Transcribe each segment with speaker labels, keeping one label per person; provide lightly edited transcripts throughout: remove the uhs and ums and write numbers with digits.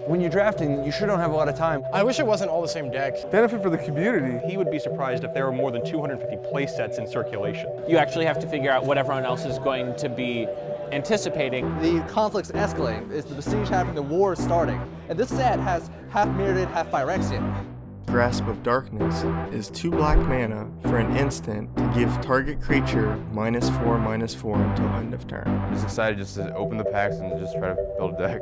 Speaker 1: When you're drafting, you sure don't have a lot of time.
Speaker 2: I wish it wasn't all the same deck.
Speaker 3: Benefit for the community.
Speaker 4: He would be surprised if there were more than 250 play sets in circulation.
Speaker 5: You actually have to figure out what everyone else is going to be anticipating.
Speaker 6: The conflict's escalating. It's the besiege happening, the war is starting. And this set has half Mirrodin, half Phyrexian.
Speaker 7: Grasp of Darkness is 2 black mana for an instant to give target creature -4/-4 until end of turn.
Speaker 3: I'm just excited just to open the packs and just try to build a deck.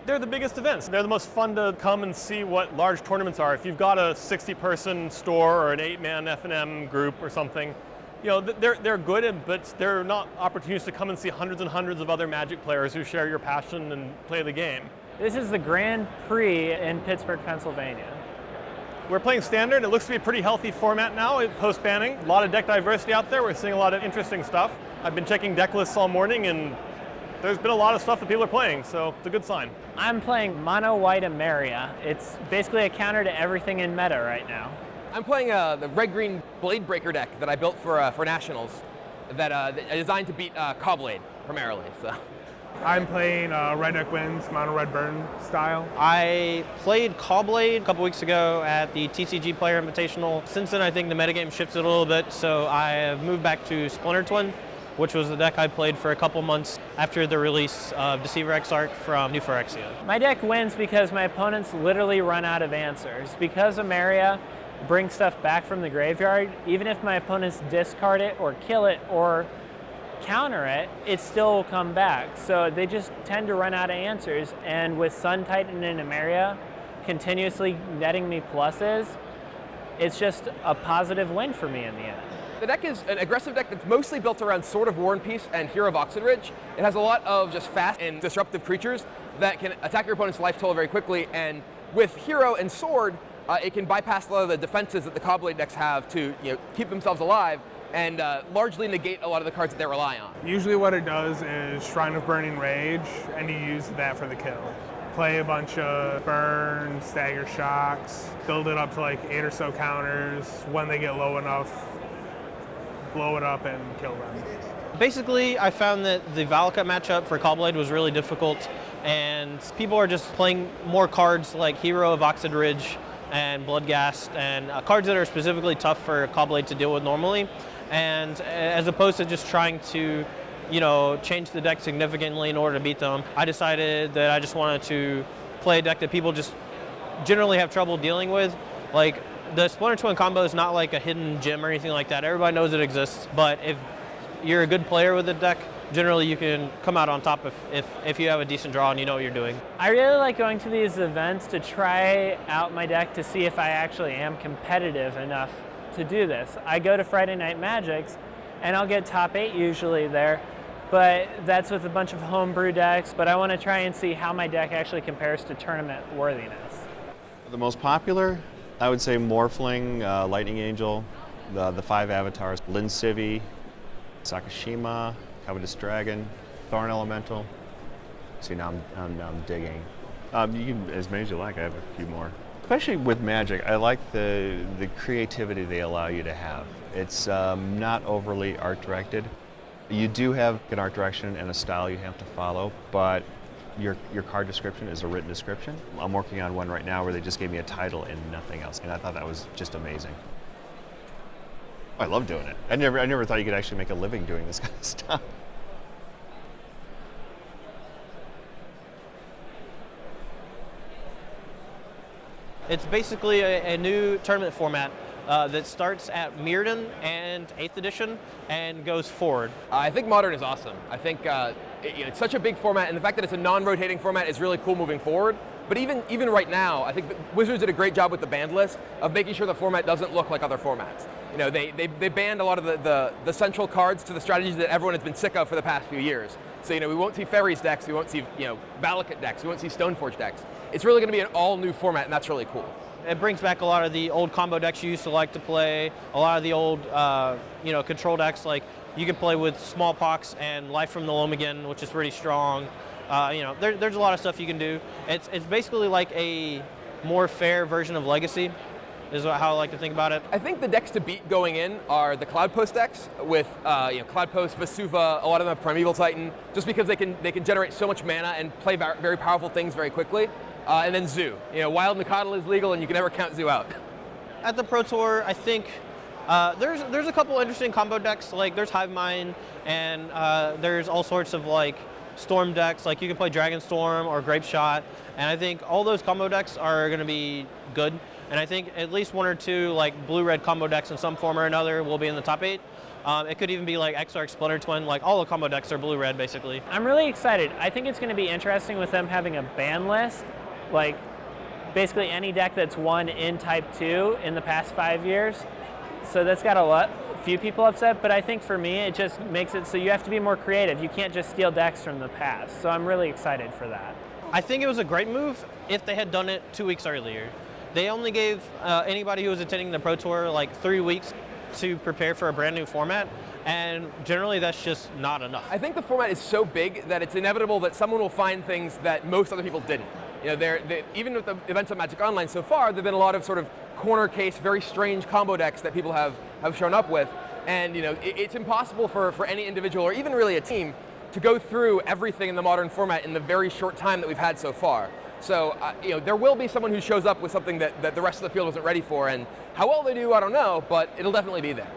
Speaker 4: They're the biggest events. They're the most fun to come and see what large tournaments are. If you've got a 60-person store or an 8-man F&M group or something, you know, they're good, but they're not opportunities to come and see hundreds and hundreds of other Magic players who share your passion and play the game.
Speaker 8: This is the Grand Prix in Pittsburgh, Pennsylvania.
Speaker 4: We're playing Standard. It looks to be a pretty healthy format now, post-banning. A lot of deck diversity out there. We're seeing a lot of interesting stuff. I've been checking deck lists all morning, and there's been a lot of stuff that people are playing, so it's a good sign.
Speaker 8: I'm playing Mono White Emeria. It's basically a counter to everything in meta right now.
Speaker 9: I'm playing the red-green Blade Breaker deck that I built for Nationals, that I designed to beat Cobblade primarily. So.
Speaker 10: I'm playing Red Deck Wins, Mono Red Burn style.
Speaker 11: I played Cobblade a couple weeks ago at the TCG Player Invitational. Since then, I think the metagame shifted a little bit, so I have moved back to Splinter Twin, which was the deck I played for a couple months after the release of Deceiver X Art from New Phyrexia.
Speaker 8: My deck wins because my opponents literally run out of answers. Because Emeria brings stuff back from the graveyard, even if my opponents discard it or kill it or counter it, it still will come back. So they just tend to run out of answers, and with Sun Titan and Emeria continuously netting me pluses, it's just a positive win for me in the end.
Speaker 9: The deck is an aggressive deck that's mostly built around Sword of War and Peace and Hero of Oxenridge. It has a lot of just fast and disruptive creatures that can attack your opponent's life total very quickly, and with Hero and Sword, it can bypass a lot of the defenses that the Cobblade decks have to keep themselves alive and largely negate a lot of the cards that they rely on.
Speaker 10: Usually what it does is Shrine of Burning Rage, and you use that for the kill. Play a bunch of burn, stagger shocks, build it up to like 8 or so counters. When they get low enough, blow it up and kill them.
Speaker 11: Basically, I found that the Valakut matchup for Cobblade was really difficult, and people are just playing more cards like Hero of Oxenridge and Bloodghast, and cards that are specifically tough for Cobblade to deal with normally, and as opposed to just trying to change the deck significantly in order to beat them, I decided that I just wanted to play a deck that people just generally have trouble dealing with. Like, the Splinter Twin combo is not like a hidden gem or anything like that. Everybody knows it exists, but if you're a good player with the deck, generally you can come out on top if you have a decent draw and you know what you're doing.
Speaker 8: I really like going to these events to try out my deck to see if I actually am competitive enough to do this. I go to Friday Night Magics and I'll get top 8 usually there, but that's with a bunch of homebrew decks, but I want to try and see how my deck actually compares to tournament worthiness.
Speaker 12: The most popular, I would say Morphling, Lightning Angel, the 5 avatars, Lin Civi, Sakashima, Covetous Dragon, Thorn Elemental. See, now I'm digging. You can, as many as you like, I have a few more. Especially with Magic, I like the creativity they allow you to have. It's not overly art-directed. You do have an art direction and a style you have to follow, but your card description is a written description. I'm working on one right now where they just gave me a title and nothing else, and I thought that was just amazing. I love doing it. I never thought you could actually make a living doing this kind of stuff.
Speaker 11: It's basically a new tournament format that starts at Mirrodin and 8th edition and goes forward.
Speaker 9: I think Modern is awesome. I think it's such a big format, and the fact that it's a non-rotating format is really cool moving forward. But even right now, I think Wizards did a great job with the banned list of making sure the format doesn't look like other formats. They banned a lot of the central cards to the strategies that everyone has been sick of for the past few years. So we won't see Fairies decks, we won't see Valakut decks, we won't see Stoneforge decks. It's really going to be an all-new format, and that's really cool.
Speaker 11: It brings back a lot of the old combo decks you used to like to play, a lot of the old control decks. Like, you can play with Smallpox and Life from the Loam which is pretty strong. There's a lot of stuff you can do. It's basically like a more fair version of Legacy, is how I like to think about it.
Speaker 9: I think the decks to beat going in are the Cloud Post decks with Cloud Post, Vesuva, a lot of them have Primeval Titan, just because they can generate so much mana and play very powerful things very quickly. And then Zoo. Wild Nikotl is legal and you can never count Zoo out.
Speaker 11: At the Pro Tour, I think there's a couple interesting combo decks. Like there's Hive Mind, and there's all sorts of like Storm decks. Like you can play Dragon Storm or Grape Shot, and I think all those combo decks are going to be good. And I think at least one or two like blue-red combo decks in some form or another will be in the top 8. It could even be like Exarch Splinter Twin. Like all the combo decks are blue-red basically.
Speaker 8: I'm really excited. I think it's going to be interesting with them having a ban list, like basically any deck that's won in Type 2 in the past 5 years. So that's got a few people upset, but I think for me it just makes it so you have to be more creative. You can't just steal decks from the past. So I'm really excited for that.
Speaker 11: I think it was a great move if they had done it 2 weeks earlier. They only gave anybody who was attending the Pro Tour like 3 weeks to prepare for a brand new format, and generally that's just not enough.
Speaker 9: I think the format is so big that it's inevitable that someone will find things that most other people didn't. Even with the events of Magic Online so far, there have been a lot of sort of corner case, very strange combo decks that people have shown up with, and it's impossible for any individual or even really a team to go through everything in the modern format in the very short time that we've had so far. So, there will be someone who shows up with something that the rest of the field wasn't ready for, and how well they do, I don't know, but it'll definitely be there.